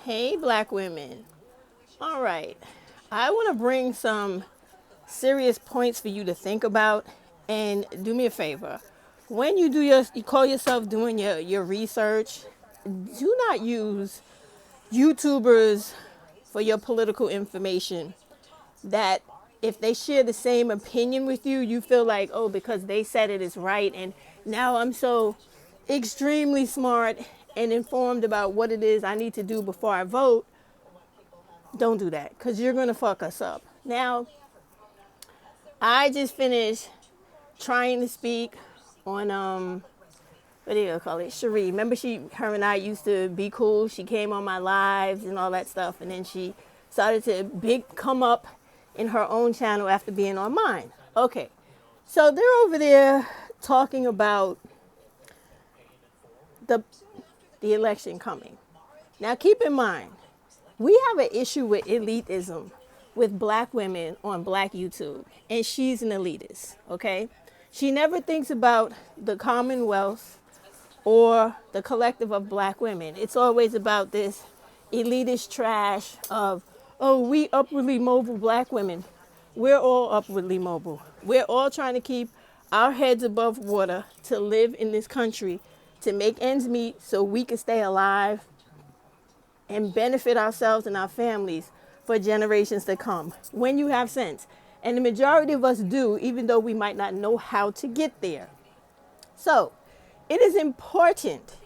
Hey, black women. All right. I want to bring some serious points for you to think about and do me a favor. When you call yourself doing your research, do not use YouTubers for your political information that if they share the same opinion with you, you feel like, oh, because they said it is right. And now I'm so extremely smart and informed about what it is I need to do before I vote. Don't do that because you're going to fuck us up. Now, I just finished trying to speak on, what do you call it? Cherie. Remember her and I used to be cool. She came on my lives and all that stuff. And then she started to come up in her own channel after being on mine. Okay. So they're over there talking about the, the election coming. Now keep in mind, we have an issue with elitism with black women on black YouTube, and she's an elitist, okay? She never thinks about the commonwealth or the collective of black women. It's always about this elitist trash of, oh, we upwardly mobile black women. We're all upwardly mobile. We're all trying to keep our heads above water to live in this country, to make ends meet so we can stay alive and benefit ourselves and our families for generations to come when you have sense. And the majority of us do, even though we might not know how to get there. So it is important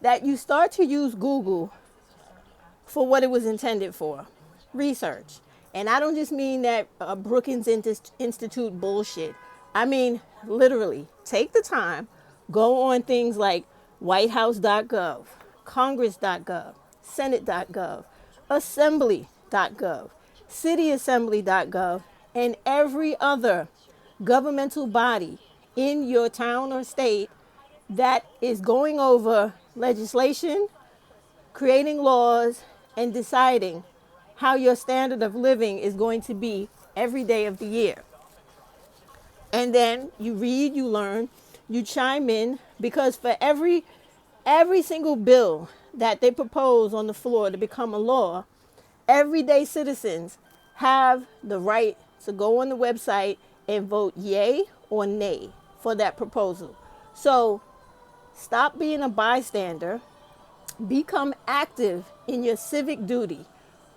that you start to use Google for what it was intended for, research. And I don't just mean that Brookings Institute bullshit. I mean, literally, take the time, go on things like whitehouse.gov, congress.gov, senate.gov, assembly.gov, cityassembly.gov, and every other governmental body in your town or state that is going over legislation, creating laws, and deciding how your standard of living is going to be every day of the year. And then you read, you learn, you chime in, because for every single bill that they propose on the floor to become a law, everyday citizens have the right to go on the website and vote yay or nay for that proposal. So stop being a bystander. Become active in your civic duty.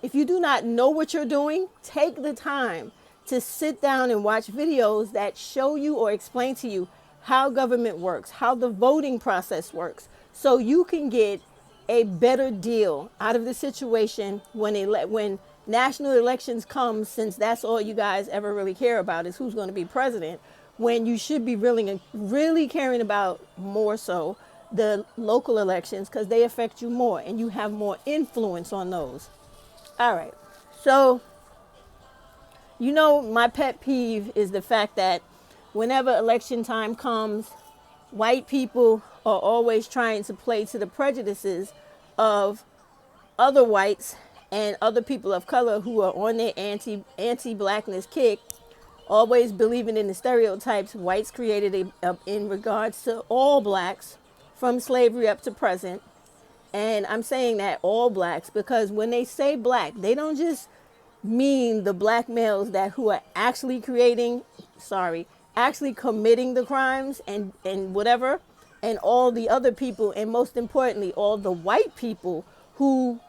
If you do not know what you're doing, take the time to sit down and watch videos that show you or explain to you how government works, how the voting process works, so you can get a better deal out of the situation when national elections come, since that's all you guys ever really care about is who's going to be president, when you should be really caring about more so the local elections, because they affect you more and you have more influence on those. All right. So, my pet peeve is the fact that whenever election time comes, white people are always trying to play to the prejudices of other whites and other people of color who are on their anti-blackness kick, always believing in the stereotypes whites created in regards to all blacks from slavery up to present. And I'm saying that all blacks because when they say black, they don't just mean the black males who are actually committing the crimes and whatever, and all the other people, and most importantly, all the white people who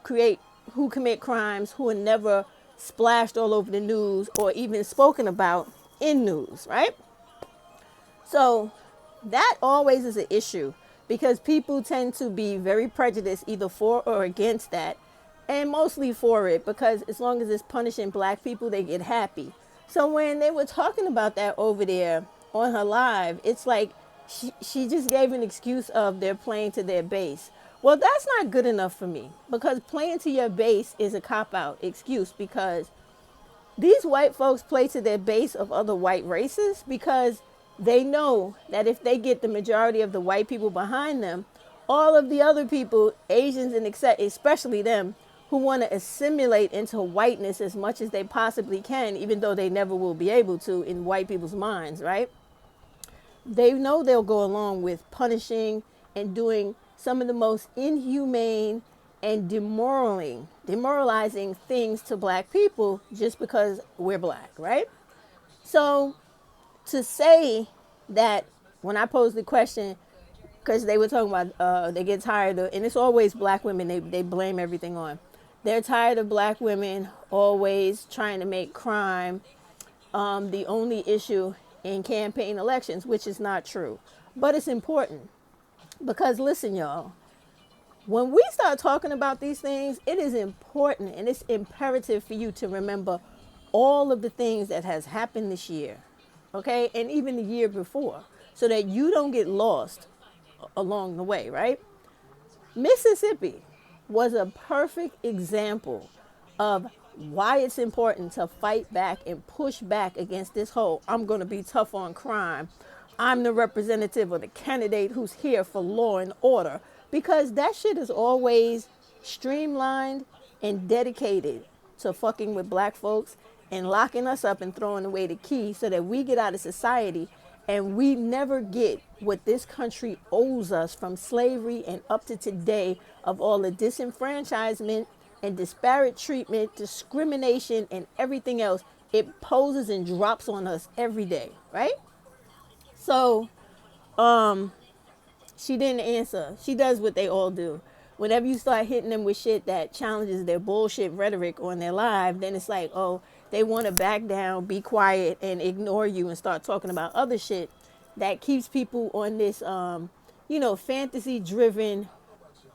commit crimes who are never splashed all over the news or even spoken about in news, right? So that always is an issue because people tend to be very prejudiced either for or against that, and mostly for it because as long as it's punishing black people, they get happy. So when they were talking about that over there on her live, it's like she just gave an excuse of they're playing to their base. Well, that's not good enough for me because playing to your base is a cop-out excuse because these white folks play to their base of other white races because they know that if they get the majority of the white people behind them, all of the other people, Asians and especially them, who want to assimilate into whiteness as much as they possibly can, even though they never will be able to in white people's minds, right? They know they'll go along with punishing and doing some of the most inhumane and demoralizing things to black people just because we're black, right? So to say that, when I posed the question, because they were talking about they get tired of, and it's always black women they blame everything on. They're tired of black women always trying to make crime the only issue in campaign elections, which is not true. But it's important because, listen, y'all, when we start talking about these things, it is important and it's imperative for you to remember all of the things that has happened this year, okay, and even the year before, so that you don't get lost along the way, right? Mississippi was a perfect example of why it's important to fight back and push back against this whole I'm going to be tough on crime. I'm the representative or the candidate who's here for law and order, because that shit is always streamlined and dedicated to fucking with black folks and locking us up and throwing away the key so that we get out of society and we never get what this country owes us from slavery and up to today, of all the disenfranchisement and disparate treatment, discrimination, and everything else it poses and drops on us every day, right? So she didn't answer. She does what they all do. Whenever you start hitting them with shit that challenges their bullshit rhetoric on their live, then it's like, oh, they want to back down, be quiet, and ignore you and start talking about other shit that keeps people on this, fantasy-driven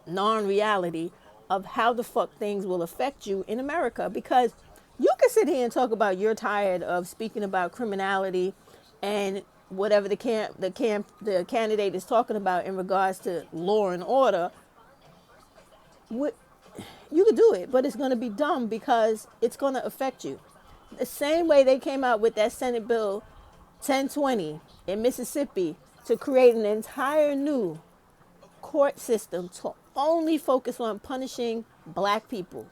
non-reality of how the fuck things will affect you in America. Because you can sit here and talk about you're tired of speaking about criminality and whatever the candidate is talking about in regards to law and order. You could do it, but it's going to be dumb because it's going to affect you. The same way they came out with that Senate Bill 1020 in Mississippi to create an entire new court system to only focus on punishing black people.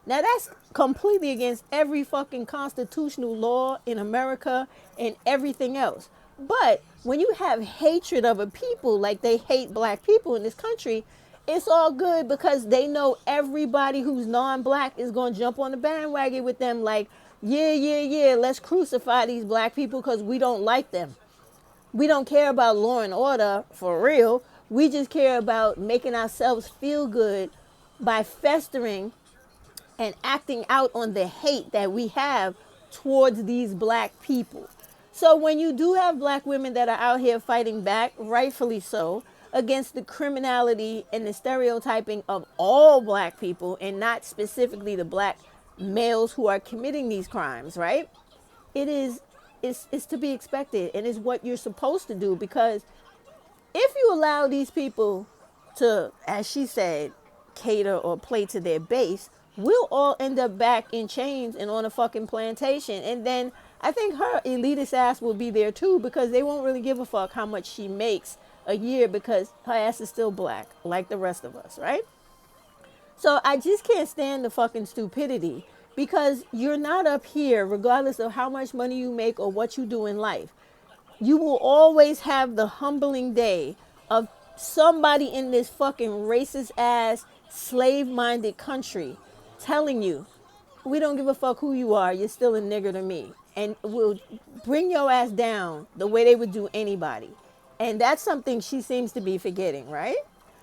Now that's completely against every fucking constitutional law in America and everything else. But when you have hatred of a people like they hate black people in this country, it's all good because they know everybody who's non-black is going to jump on the bandwagon with them like, yeah, let's crucify these black people because we don't like them. We don't care about law and order for real. We just care about making ourselves feel good by festering and acting out on the hate that we have towards these black people. So when you do have black women that are out here fighting back, rightfully so, against the criminality and the stereotyping of all black people and not specifically the black males who are committing these crimes, right? It's to be expected, and it's what you're supposed to do, because if you allow these people to, as she said, cater or play to their base, we'll all end up back in chains and on a fucking plantation. And then I think her elitist ass will be there too, because they won't really give a fuck how much she makes a year because her ass is still black like the rest of us, right? So I just can't stand the fucking stupidity, because you're not up here regardless of how much money you make or what you do in life. You will always have the humbling day of somebody in this fucking racist ass slave-minded country telling you, we don't give a fuck who you are, you're still a nigger to me, and will bring your ass down the way they would do anybody. And that's something she seems to be forgetting, right?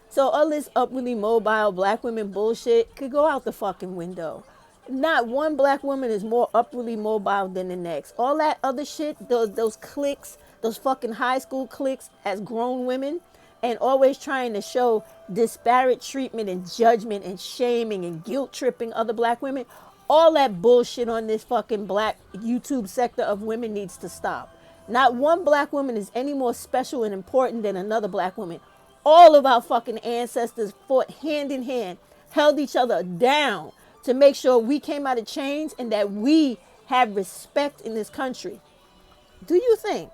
So all this upwardly mobile black women bullshit could go out the fucking window. Not one black woman is more upwardly mobile than the next. All that other shit, those cliques, those fucking high school cliques as grown women, and always trying to show disparate treatment and judgment and shaming and guilt tripping other black women. All that bullshit on this fucking black YouTube sector of women needs to stop. Not one black woman is any more special and important than another black woman. All of our fucking ancestors fought hand in hand, held each other down to make sure we came out of chains and that we have respect in this country. Do you think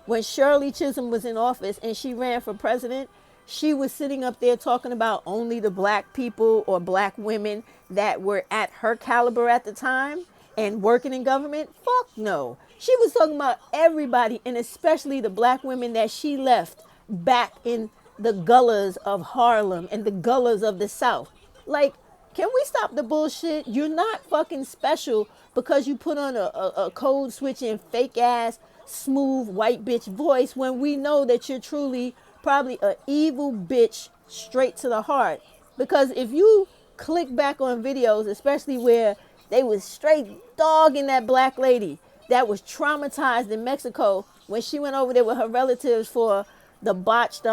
when Shirley Chisholm was in office and she ran for president, she was sitting up there talking about only the black people or black women that were at her caliber at the time and working in government? Fuck no. She was talking about everybody, and especially the black women that she left back in the gullahs of Harlem and the gullahs of the South. Like, can we stop the bullshit? You're not fucking special because you put on a code switching fake ass smooth white bitch voice when we know that you're truly probably a evil bitch straight to the heart. Because if you click back on videos, especially where they was straight dogging that black lady that was traumatized in Mexico when she went over there with her relatives for the botched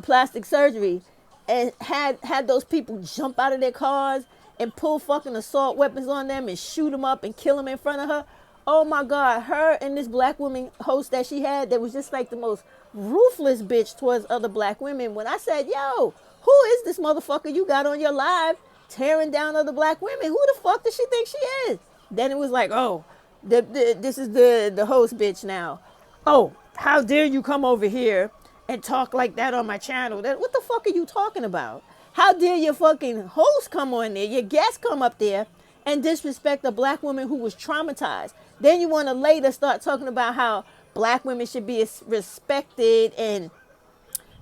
plastic surgery, and had those people jump out of their cars and pull fucking assault weapons on them and shoot them up and kill them in front of her. Oh my God, her and this black woman host that she had that was just like the most ruthless bitch towards other black women. When I said, yo, who is this motherfucker you got on your live tearing down other black women? Who the fuck does she think she is? Then it was like, oh, this is the host bitch now. Oh, how dare you come over here and talk like that on my channel? What the fuck are you talking about? How dare your fucking host come on there, your guest come up there and disrespect a black woman who was traumatized? Then you want to later start talking about how black women should be respected and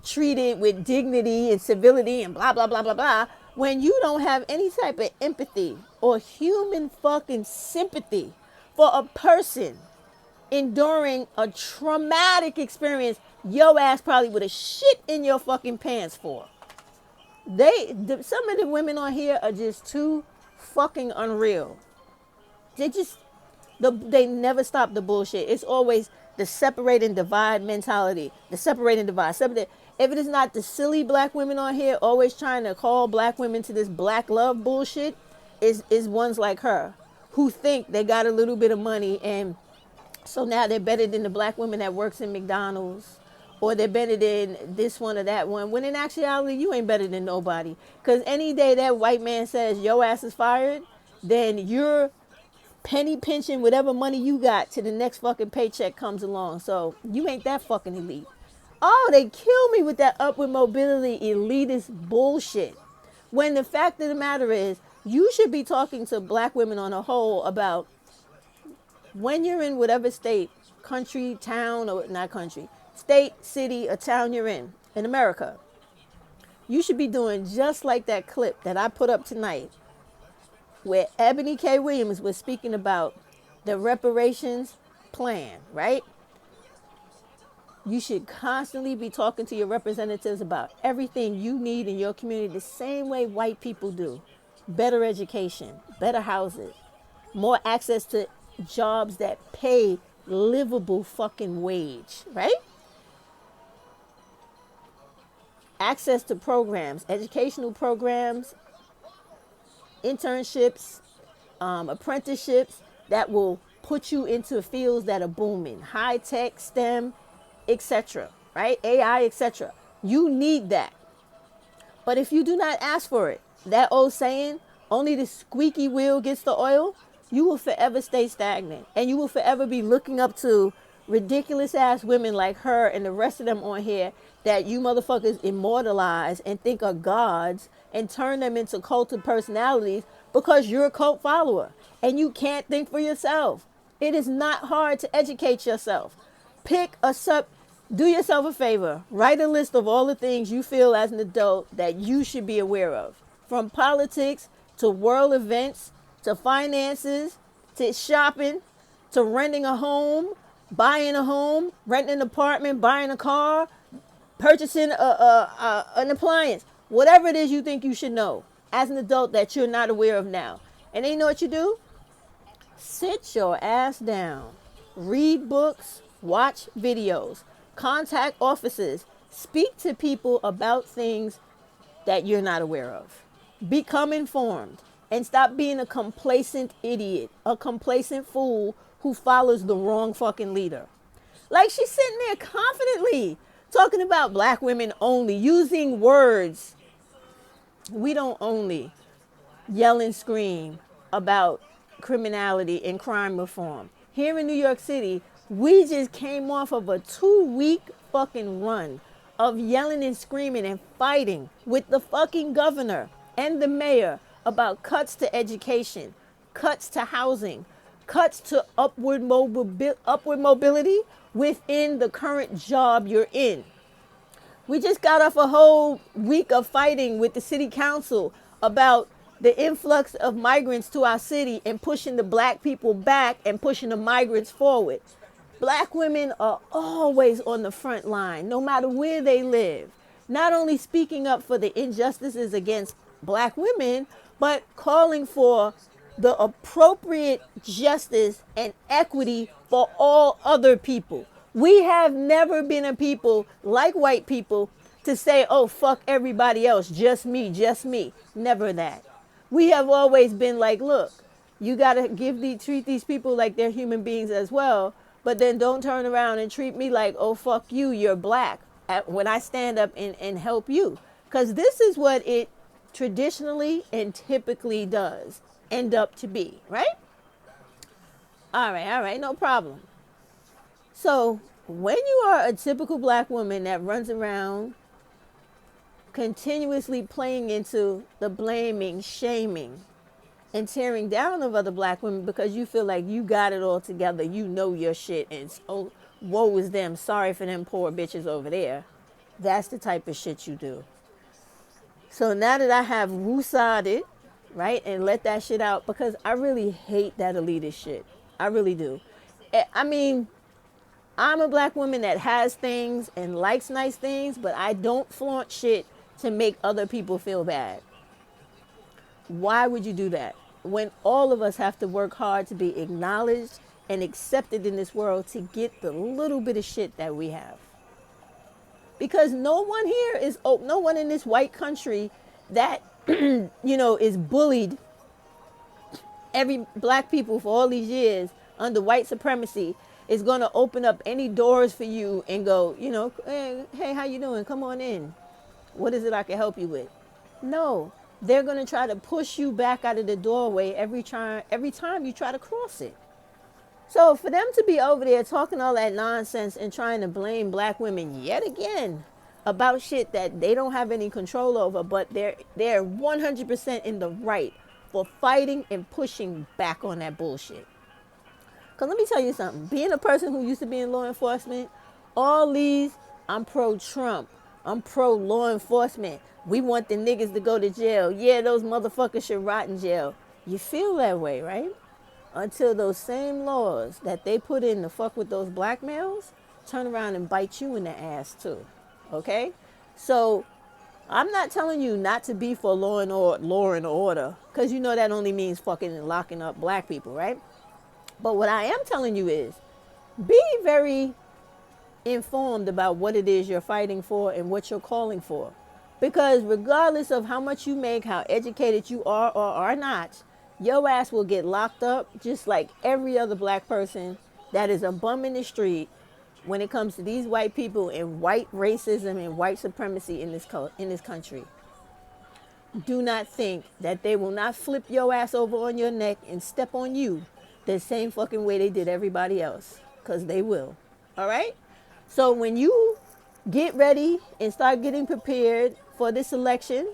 treated with dignity and civility and blah, blah, blah, blah, blah, when you don't have any type of empathy or human fucking sympathy for a person enduring a traumatic experience your ass probably would have shit in your fucking pants for. Some of the women on here are just too fucking unreal. They never stop the bullshit. It's always the separate and divide mentality. The separate and divide. If it is not the silly black women on here always trying to call black women to this black love bullshit, is ones like her who think they got a little bit of money and so now they're better than the black woman that works in McDonald's, or they're better than this one or that one, when in actuality, you ain't better than nobody. Because any day that white man says your ass is fired, then you're penny pinching whatever money you got till the next fucking paycheck comes along. So you ain't that fucking elite. Oh, they kill me with that upward mobility elitist bullshit. When the fact of the matter is, you should be talking to black women on a whole about when you're in whatever state, country, town, or not country, state, city, or town you're in America, you should be doing just like that clip that I put up tonight where Ebony K. Williams was speaking about the reparations plan, right? You should constantly be talking to your representatives about everything you need in your community the same way white people do. Better education, better houses, more access to jobs that pay livable fucking wage, right? Access to programs, educational programs, internships, apprenticeships that will put you into fields that are booming, high tech, STEM, etc., right? AI, etc. You need that. But if you do not ask for it, that old saying, only the squeaky wheel gets the oil, you will forever stay stagnant. And you will forever be looking up to ridiculous ass women like her and the rest of them on here that you motherfuckers immortalize and think are gods and turn them into culted personalities because you're a cult follower and you can't think for yourself. It is not hard to educate yourself. Do yourself a favor. Write a list of all the things you feel as an adult that you should be aware of. From politics to world events, to finances, to shopping, to renting a home, buying a home, renting an apartment, buying a car, purchasing an appliance, whatever it is you think you should know as an adult that you're not aware of now. And then you know what you do? Sit your ass down. Read books, watch videos, contact officers, speak to people about things that you're not aware of. Become informed. And stop being a complacent idiot, a complacent fool who follows the wrong fucking leader. Like, she's sitting there confidently talking about black women only, using words. We don't only yell and scream about criminality and crime reform. Here in New York City, we just came off of a 2-week fucking run of yelling and screaming and fighting with the fucking governor and the mayor about cuts to education, cuts to housing, cuts to upward mobility within the current job you're in. We just got off a whole week of fighting with the city council about the influx of migrants to our city and pushing the black people back and pushing the migrants forward. Black women are always on the front line, no matter where they live. Not only speaking up for the injustices against black women, but calling for the appropriate justice and equity for all other people. We have never been a people like white people to say, oh, fuck everybody else, just me, just me. Never that. We have always been like, look, you got to treat these people like they're human beings as well, but then don't turn around and treat me like, oh, fuck you, you're black, when I stand up and help you. Because this is what it traditionally and typically does end up to be, right? All right, no problem. So when you are a typical black woman that runs around continuously playing into the blaming, shaming, and tearing down of other black women because you feel like you got it all together, you know your shit, and oh, woe is them, sorry for them poor bitches over there. That's the type of shit you do. So now that I have woosah'd it, right, and let that shit out, because I really hate that elitist shit. I really do. I mean, I'm a black woman that has things and likes nice things, but I don't flaunt shit to make other people feel bad. Why would you do that? When all of us have to work hard to be acknowledged and accepted in this world to get the little bit of shit that we have. Because no one here is, no one in this white country that, is bullied every black people for all these years under white supremacy is going to open up any doors for you and go, hey, how you doing? Come on in. What is it I can help you with? No, they're going to try to push you back out of the doorway every time you try to cross it. So for them to be over there talking all that nonsense and trying to blame black women yet again about shit that they don't have any control over, but they're 100% in the right for fighting and pushing back on that bullshit. Because let me tell you something. Being a person who used to be in law enforcement, all these, I'm pro-Trump. I'm pro-law enforcement. We want the niggas to go to jail. Yeah, those motherfuckers should rot in jail. You feel that way, right? Until those same laws that they put in to fuck with those black males turn around and bite you in the ass too. Okay? So I'm not telling you not to be for law and order, because that only means fucking and locking up black people, right? But what I am telling you is be very informed about what it is you're fighting for and what you're calling for. Because regardless of how much you make, how educated you are or are not, your ass will get locked up just like every other black person that is a bum in the street when it comes to these white people and white racism and white supremacy in this country. Do not think that they will not flip your ass over on your neck and step on you the same fucking way they did everybody else, because they will. All right? So when you get ready and start getting prepared for this election,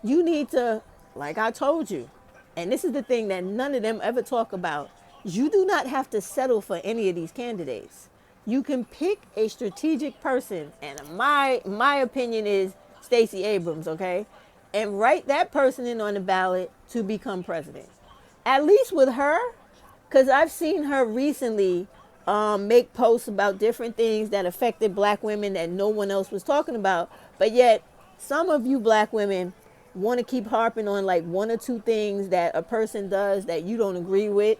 you need to, like I told you, and this is the thing that none of them ever talk about, you do not have to settle for any of these candidates. You can pick a strategic person, and my opinion is Stacey Abrams, okay? And write that person in on the ballot to become president. At least with her, because I've seen her recently make posts about different things that affected black women that no one else was talking about. But yet, some of you black women want to keep harping on like one or two things that a person does that you don't agree with,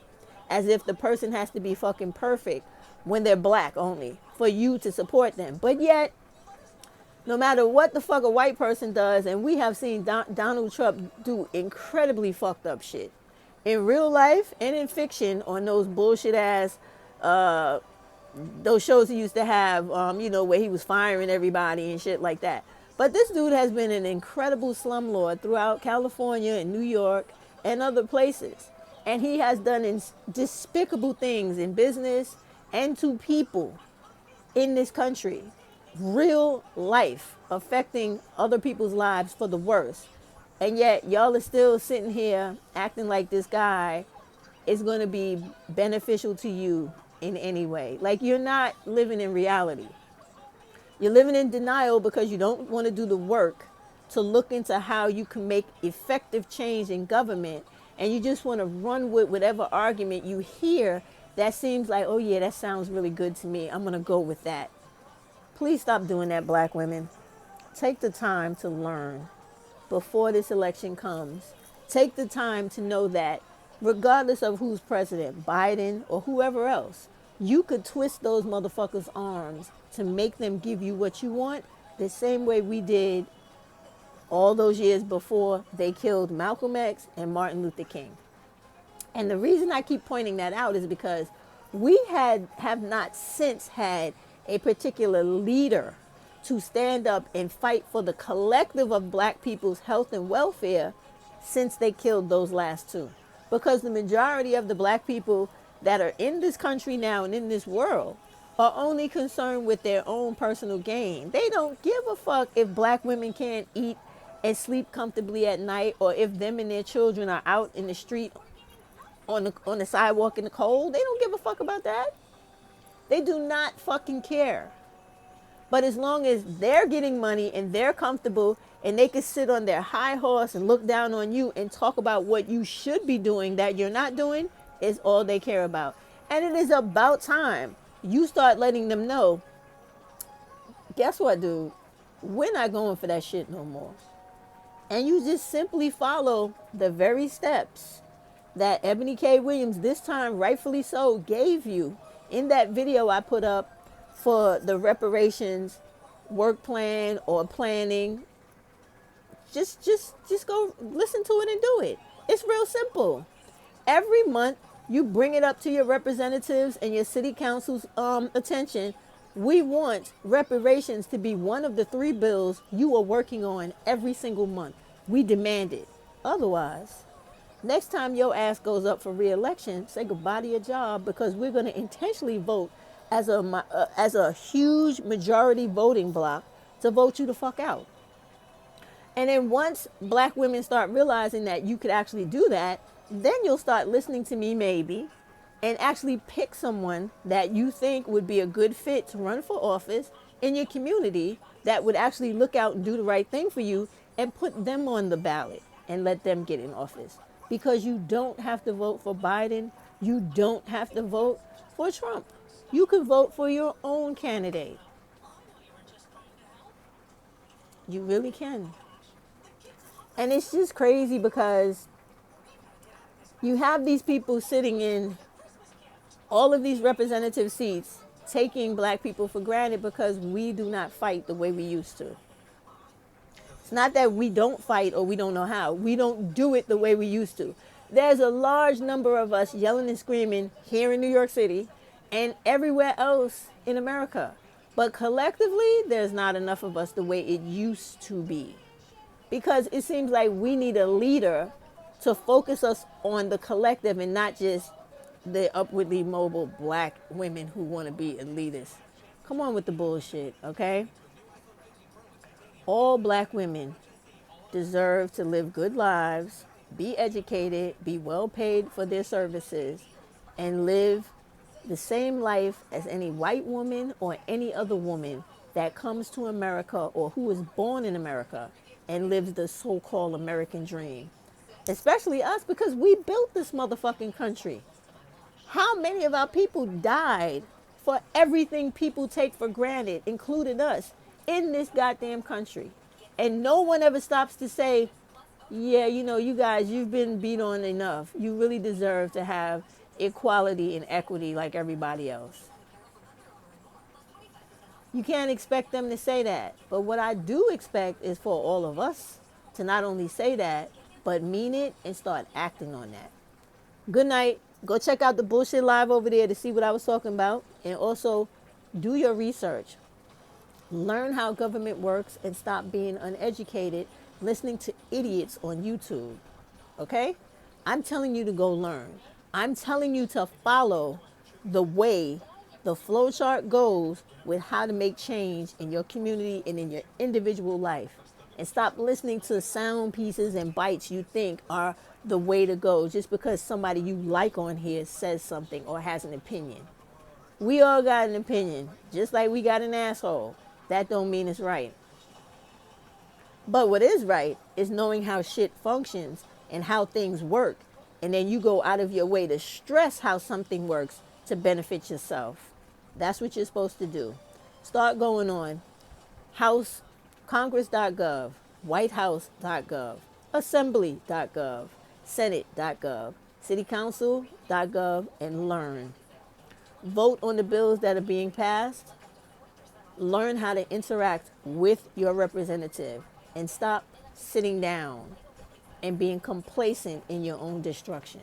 as if the person has to be fucking perfect when they're black only for you to support them. But yet, no matter what the fuck a white person does, and we have seen Donald Trump do incredibly fucked up shit in real life and in fiction on those bullshit ass those shows he used to have, where he was firing everybody and shit like that. But this dude has been an incredible slumlord throughout California and New York and other places. And he has done despicable things in business and to people in this country. Real life affecting other people's lives for the worse. And yet y'all are still sitting here acting like this guy is going to be beneficial to you in any way. Like, you're not living in reality. You're living in denial because you don't want to do the work to look into how you can make effective change in government. And you just want to run with whatever argument you hear that seems like, oh yeah, that sounds really good to me. I'm going to go with that. Please stop doing that, black women. Take the time to learn before this election comes. Take the time to know that regardless of who's president, Biden or whoever else, you could twist those motherfuckers' arms to make them give you what you want the same way we did all those years before they killed Malcolm X and Martin Luther King. And the reason I keep pointing that out is because we have not since had a particular leader to stand up and fight for the collective of black people's health and welfare since they killed those last two. Because the majority of the black people that are in this country now and in this world are only concerned with their own personal gain. They don't give a fuck if black women can't eat and sleep comfortably at night, or if them and their children are out in the street on the sidewalk in the cold. They don't give a fuck about that. They do not fucking care. But as long as they're getting money and they're comfortable and they can sit on their high horse and look down on you and talk about what you should be doing that you're not doing, is all they care about. And it is about time you start letting them know, guess what, dude? We're not going for that shit no more. And you just simply follow the very steps that Ebony K. Williams, this time rightfully so, gave you in that video I put up for the reparations work plan or planning. Just go listen to it and do it. It's real simple. Every month you bring it up to your representatives and your city council's attention. We want reparations to be one of the 3 bills you are working on every single month. We demand it. Otherwise, next time your ass goes up for re-election, say goodbye to your job, because we're going to intentionally vote as a huge majority voting block to vote you the fuck out. And then once black women start realizing that you could actually do that, then you'll start listening to me maybe and actually pick someone that you think would be a good fit to run for office in your community that would actually look out and do the right thing for you, and put them on the ballot and let them get in office. Because you don't have to vote for Biden. You don't have to vote for Trump. You can vote for your own candidate. You really can. And it's just crazy because you have these people sitting in all of these representative seats taking black people for granted because we do not fight the way we used to. It's not that we don't fight or we don't know how. We don't do it the way we used to. There's a large number of us yelling and screaming here in New York City and everywhere else in America. But collectively, there's not enough of us the way it used to be. Because it seems like we need a leader to focus us on the collective and not just the upwardly mobile black women who want to be elitists. Come on with the bullshit, okay? All black women deserve to live good lives, be educated, be well paid for their services, and live the same life as any white woman or any other woman that comes to America or who is born in America and lives the so-called American dream. Especially us, because we built this motherfucking country. How many of our people died for everything people take for granted, including us, in this goddamn country? And no one ever stops to say, yeah, you know, you guys, you've been beat on enough. You really deserve to have equality and equity like everybody else. You can't expect them to say that. But what I do expect is for all of us to not only say that, but mean it and start acting on that. Good night. Go check out the Bullshit Live over there to see what I was talking about. And also do your research. Learn how government works and stop being uneducated, listening to idiots on YouTube. Okay? I'm telling you to go learn. I'm telling you to follow the way the flowchart goes with how to make change in your community and in your individual life. And stop listening to sound pieces and bites you think are the way to go just because somebody you like on here says something or has an opinion. We all got an opinion, just like we got an asshole That don't mean it's right. But what is right is knowing how shit functions and how things work. And then you go out of your way to stress how something works to benefit yourself. That's what you're supposed to do. Start going on House, Congress.gov, WhiteHouse.gov, Assembly.gov, Senate.gov, CityCouncil.gov, and learn. Vote on the bills that are being passed. Learn how to interact with your representative and stop sitting down and being complacent in your own destruction.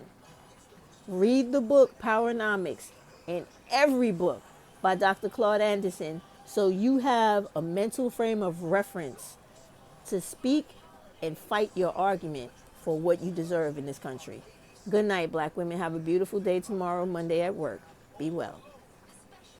Read the book Powernomics and every book by Dr. Claude Anderson so you have a mental frame of reference to speak and fight your argument for what you deserve in this country. Good night, Black women. Have a beautiful day tomorrow, Monday at work. Be well.